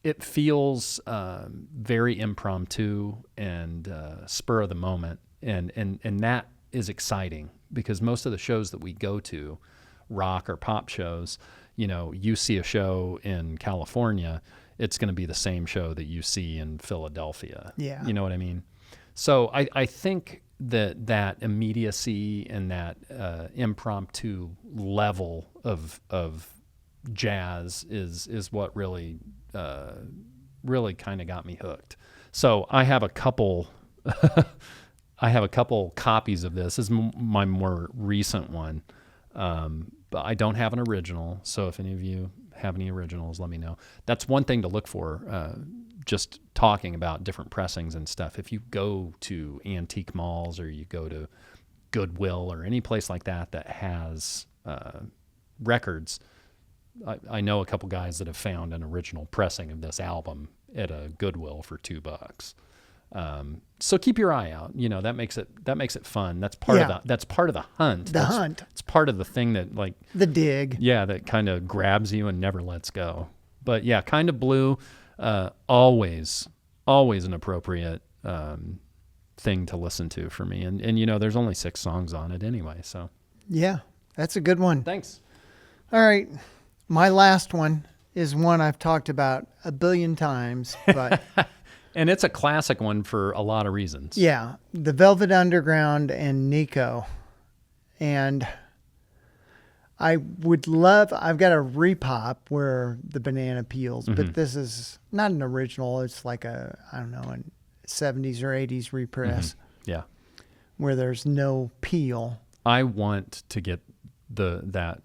it feels very impromptu and spur of the moment. And that is exciting, because most of the shows that we go to, rock or pop shows, you see a show in California, it's going to be the same show that you see in Philadelphia. Yeah. You know what I mean? So I think that immediacy and that impromptu level of jazz is what really kind of got me hooked. So I have a couple copies of this. This is my more recent one. But I don't have an original, so if any of you have any originals, let me know. That's one thing to look for, just talking about different pressings and stuff. If you go to antique malls or you go to Goodwill or any place like that has records, I know a couple guys that have found an original pressing of this album at a Goodwill for $2. So keep your eye out. That makes it fun. That's part of the hunt. It's part of the thing that, like, the dig. Yeah, that kind of grabs you and never lets go. But yeah, Kind of Blue, always an appropriate thing to listen to for me. And there's only 6 songs on it anyway. So yeah, that's a good one. Thanks. All right, my last one is one I've talked about a billion times, but And it's a classic one for a lot of reasons. Yeah, the Velvet Underground and Nico. And I've got a repop where the banana peels, but this is not an original. It's like a 70s or 80s repress Yeah. where there's no peel. I want to get that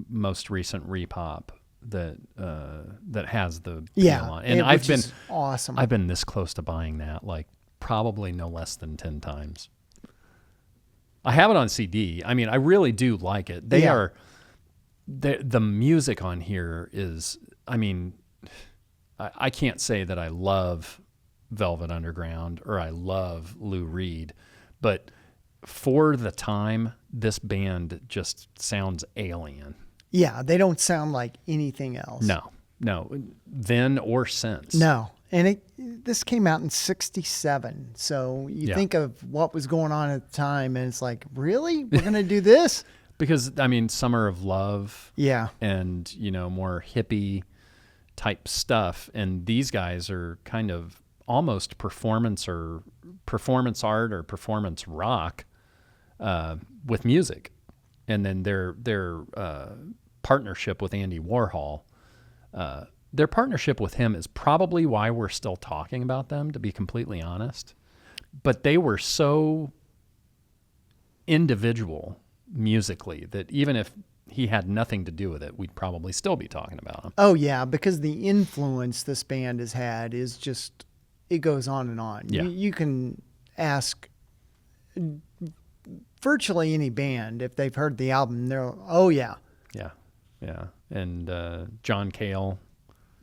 most recent repop that has the peel on. And which is awesome. I've been this close to buying that, like probably no less than 10 times. I have it on CD. I mean, I really do like it. The music on here is, I mean, I can't say that I love Velvet Underground or I love Lou Reed, but for the time, this band just sounds alien. Yeah, they don't sound like anything else. No, then or since. No. And this came out in 1967. So you think of what was going on at the time, and it's like, really? We're going to do this? Because, I mean, Summer of Love. Yeah. And, more hippie type stuff. And these guys are kind of almost performance art or performance rock with music. And then their partnership with Andy Warhol, their partnership with him is probably why we're still talking about them, to be completely honest. But they were so individual musically that even if he had nothing to do with it, we'd probably still be talking about him. Oh, yeah, because the influence this band has had is just, it goes on and on. Yeah. You can ask virtually any band if they've heard the album, they're, oh, yeah. Yeah. And John Cale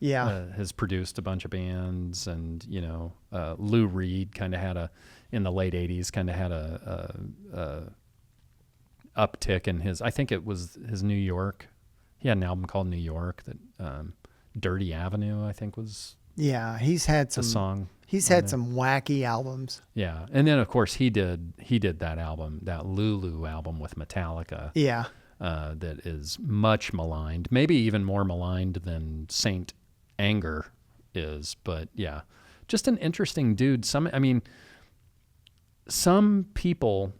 has produced a bunch of bands, and, Lou Reed kind of had in the late 80s, kind of had a uptick in his, I think it was his New York. He had an album called New York that Dirty Avenue, I think was he's had some song. He's had some wacky albums. Yeah. And then of course he did that album, that Lulu album with Metallica. Yeah. That is much maligned, maybe even more maligned than Saint Anger is, but yeah, just an interesting dude. Some people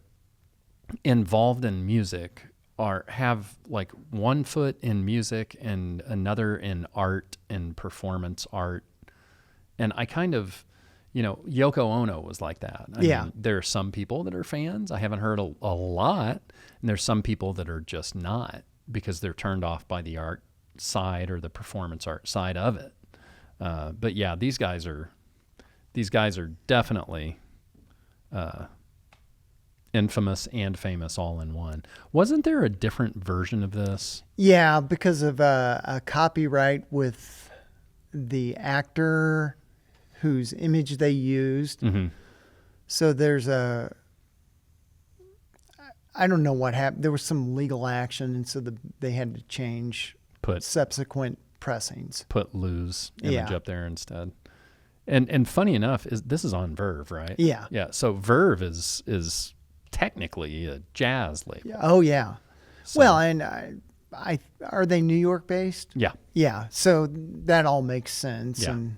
involved in music have like one foot in music and another in art and performance art. And I kind of, Yoko Ono was like that. I mean, there are some people that are fans. I haven't heard a lot. And there's some people that are just not, because they're turned off by the art side or the performance art side of it. But yeah, these guys are definitely infamous and famous all in one. Wasn't there a different version of this? Yeah, because of a copyright with the actor whose image they used. Mm-hmm. So there's I don't know what happened. There was some legal action, and so they had to change subsequent pressings. Put Lou's image up there instead. And funny enough, this is on Verve, right? Yeah. Yeah. So Verve is technically a jazz label. Oh yeah. So, well, and I are they New York based? Yeah. Yeah. So that all makes sense. Yeah. And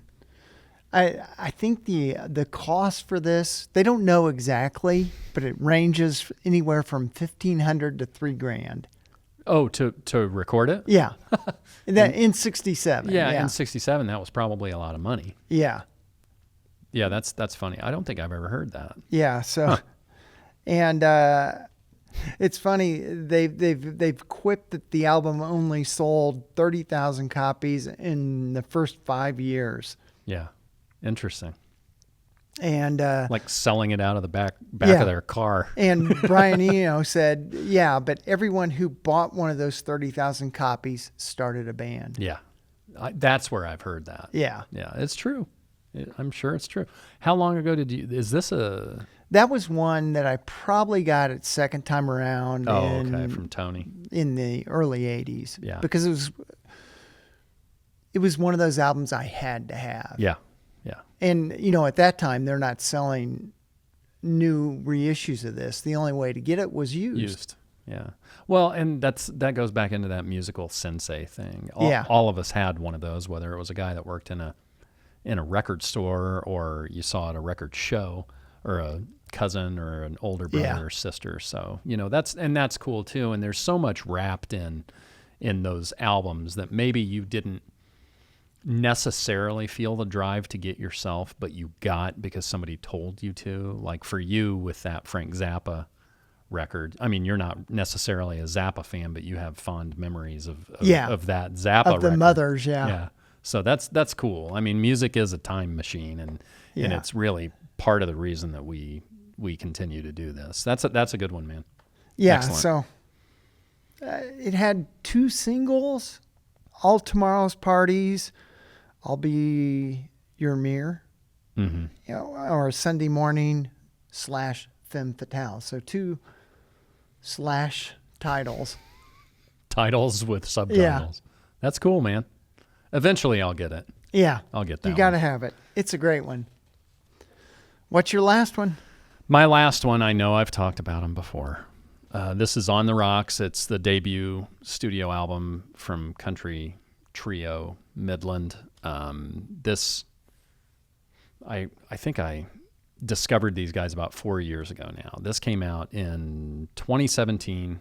I think the cost for this, they don't know exactly, but it ranges anywhere from $1,500 to $3,000. Oh, to record it? Yeah. In 67. Yeah, in 67 that was probably a lot of money. Yeah. Yeah, that's funny. I don't think I've ever heard that. Yeah, so and it's funny, they've quipped that the album only sold 30,000 copies in the first 5 years. Yeah. Interesting. And like selling it out of the back of their car. And Brian Eno said, yeah, but everyone who bought one of those 30,000 copies started a band. Yeah. That's where I've heard that. Yeah. Yeah, it's true. I'm sure it's true. How long ago is this a... That was one that I probably got it second time around. From Tony. In the early 80s. Yeah. Because it was one of those albums I had to have. Yeah. Yeah. And, at that time, they're not selling new reissues of this. The only way to get it was used. Yeah. Well, and that goes back into that musical sensei thing. All of us had one of those, whether it was a guy that worked in in a record store or you saw at a record show or a cousin or an older brother Yeah. or sister. So, that's cool too. And there's so much wrapped in those albums that maybe you didn't necessarily feel the drive to get yourself, but you got because somebody told you to. Like for you with that Frank Zappa record, I mean, you're not necessarily a Zappa fan, but you have fond memories of that Zappa Of the record. Mothers, yeah. Yeah. So that's cool. I mean, music is a time machine, and it's really part of the reason that we continue to do this. That's a good one, man. Yeah, Excellent. so it had 2 singles, All Tomorrow's Parties, I'll Be Your Mirror, or Sunday Morning / Femme Fatale. So 2 / titles. Titles with subtitles. That's cool, man. Eventually I'll get it. Yeah. I'll get that You got to one. have it. It's a great one. What's your last one? My last one, I know I've talked about him before. This is On the Rocks. It's the debut studio album from country trio Midland. I think I discovered these guys about 4 years ago now. This came out in 2017.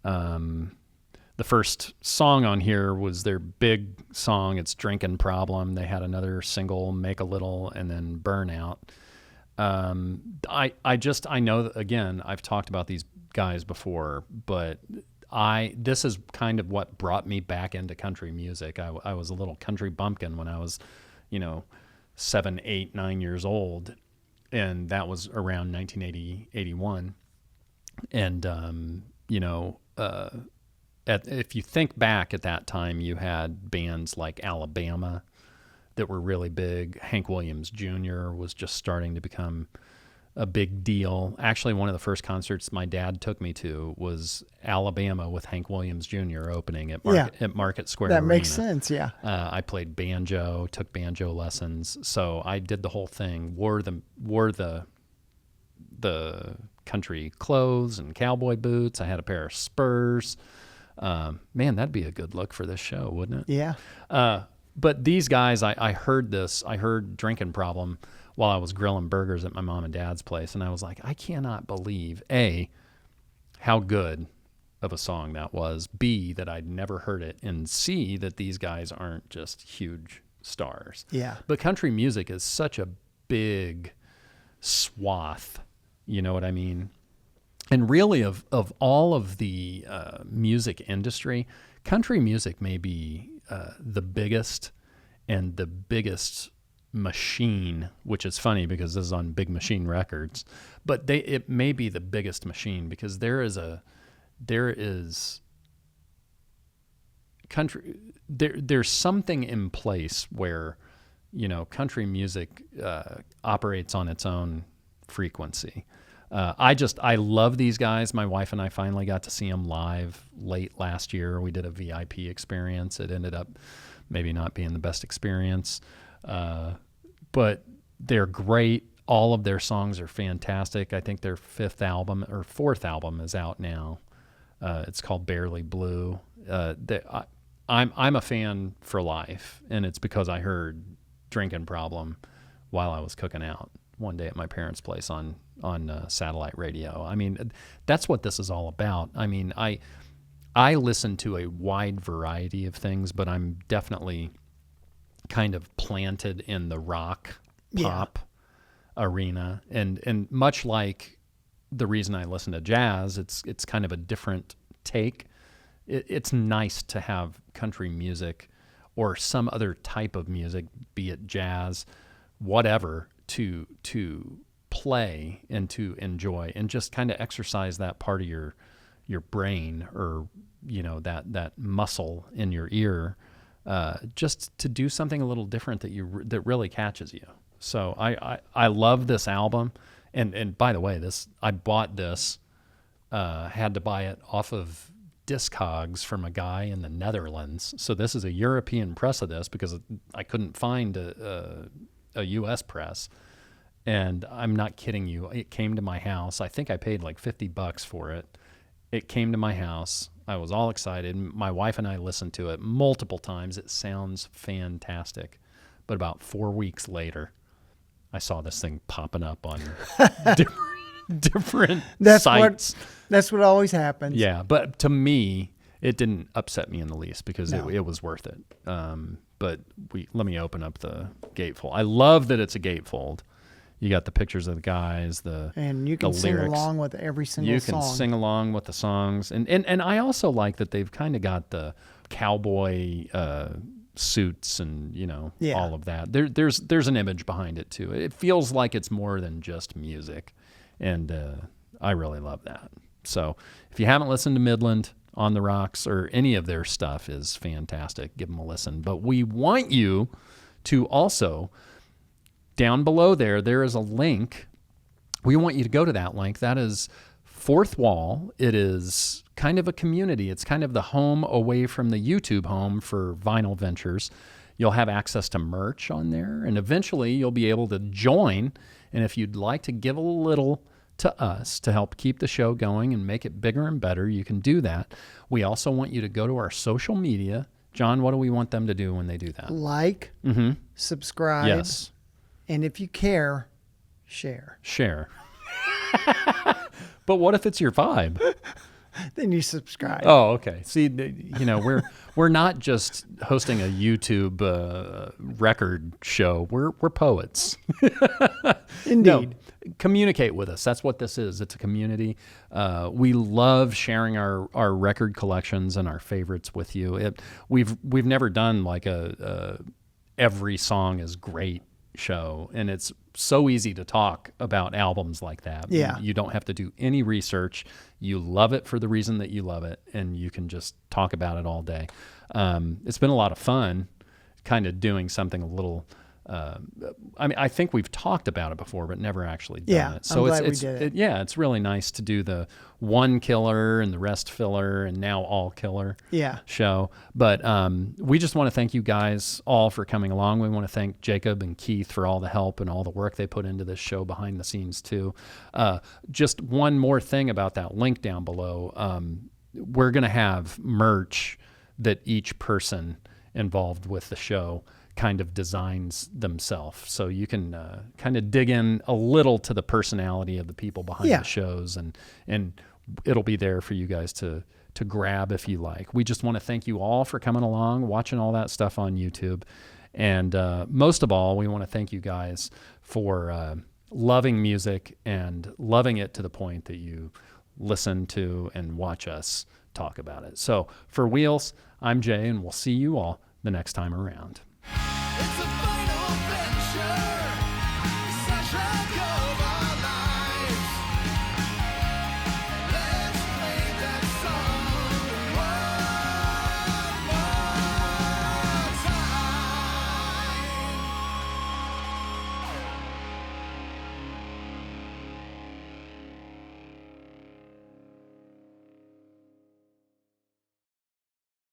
The first song on here was their big song. It's Drinking Problem. They had another single, Make a Little, and then Burnout. I know that, again, I've talked about these guys before, but this is kind of what brought me back into country music. I was a little country bumpkin when I was, 7, 8, 9 years old. And that was around 1980, 81. And, if you think back at that time, you had bands like Alabama that were really big. Hank Williams Jr. was just starting to become a big deal. Actually, one of the first concerts my dad took me to was Alabama with Hank Williams Jr. opening at Market Square That Arena. makes sense, yeah. I played banjo, took banjo lessons, so I did the whole thing. Wore the country clothes and cowboy boots. I had a pair of Spurs. Man, that'd be a good look for this show, wouldn't it? Yeah. But these guys, I heard Drinking Problem while I was grilling burgers at my mom and dad's place, and I was like, I cannot believe, A, how good of a song that was, B, that I'd never heard it, and C, that these guys aren't just huge stars. Yeah. But country music is such a big swath, you know what I mean? And really, of all of the music industry, country music may be the biggest and the biggest machine, which is funny because this is on Big Machine Records, but it may be the biggest machine because there's something in place where, country music operates on its own frequency. I love these guys. My wife and I finally got to see them live late last year. We did a VIP experience. It ended up maybe not being the best experience, but they're great. All of their songs are fantastic. I think their 4th album is out now. It's called Barely Blue. I'm a fan for life, and it's because I heard Drinking Problem while I was cooking out one day at my parents' place on satellite radio. I mean, that's what this is all about. I mean, I listen to a wide variety of things, but I'm definitely kind of planted in the rock pop arena, and much like the reason I listen to jazz, it's kind of a different take. It's nice to have country music or some other type of music, be it jazz, whatever, to play and to enjoy and just kind of exercise that part of your brain, or that muscle in your ear, just to do something a little different that really catches you. So I love this album, and by the way, I bought this, had to buy it off of Discogs from a guy in the Netherlands. So this is a European press of this because I couldn't find a U.S. press. And I'm not kidding you. It came to my house. I think I paid like $50 for it. It came to my house. I was all excited. My wife and I listened to it multiple times. It sounds fantastic. But about 4 weeks later, I saw this thing popping up on different sites. That's what always happens. Yeah, but to me, it didn't upset me in the least because No. it was worth it. But let me open up the gatefold. I love that it's a gatefold. You got the pictures of the guys, and you can the sing lyrics. along with every single song. You can sing along with the songs, and I also like that they've kind of got the cowboy suits and all of that. There's an image behind it too. It feels like it's more than just music, and I really love that. So if you haven't listened to Midland on the Rocks or any of their stuff, is fantastic. Give them a listen. But we want you to also, down below there is a link. We want you to go to that link. That is Fourth Wall. It is kind of a community. It's kind of the home away from the YouTube home for Vinyl Ventures. You'll have access to merch on there, and eventually you'll be able to join. And if you'd like to give a little to us to help keep the show going and make it bigger and better, you can do that. We also want you to go to our social media. John, what do we want them to do when they do that? Like, subscribe, Yes. and if you care, share. But what if it's your vibe? Then you subscribe. Oh, okay. See, we're not just hosting a YouTube record show. We're poets. Indeed. No, communicate with us. That's what this is. It's a community. We love sharing our record collections and our favorites with you. We've never done like a every song is great show, and it's so easy to talk about albums like that. Yeah. You don't have to do any research. You love it for the reason that you love it, and you can just talk about it all day. It's been a lot of fun kind of doing something a little I think we've talked about it before, but never actually done it. So I'm glad we did it. It's really nice to do the one killer and the rest filler and now all killer show. But we just want to thank you guys all for coming along. We want to thank Jacob and Keith for all the help and all the work they put into this show behind the scenes too. Just one more thing about that link down below. We're going to have merch that each person involved with the show kind of designs themselves. So you can kind of dig in a little to the personality of the people behind the shows, and it'll be there for you guys to grab if you like. We just want to thank you all for coming along, watching all that stuff on YouTube. And most of all, we want to thank you guys for loving music and loving it to the point that you listen to and watch us talk about it. So for Wheels, I'm Jay, and we'll see you all the next time around. It's a final adventure.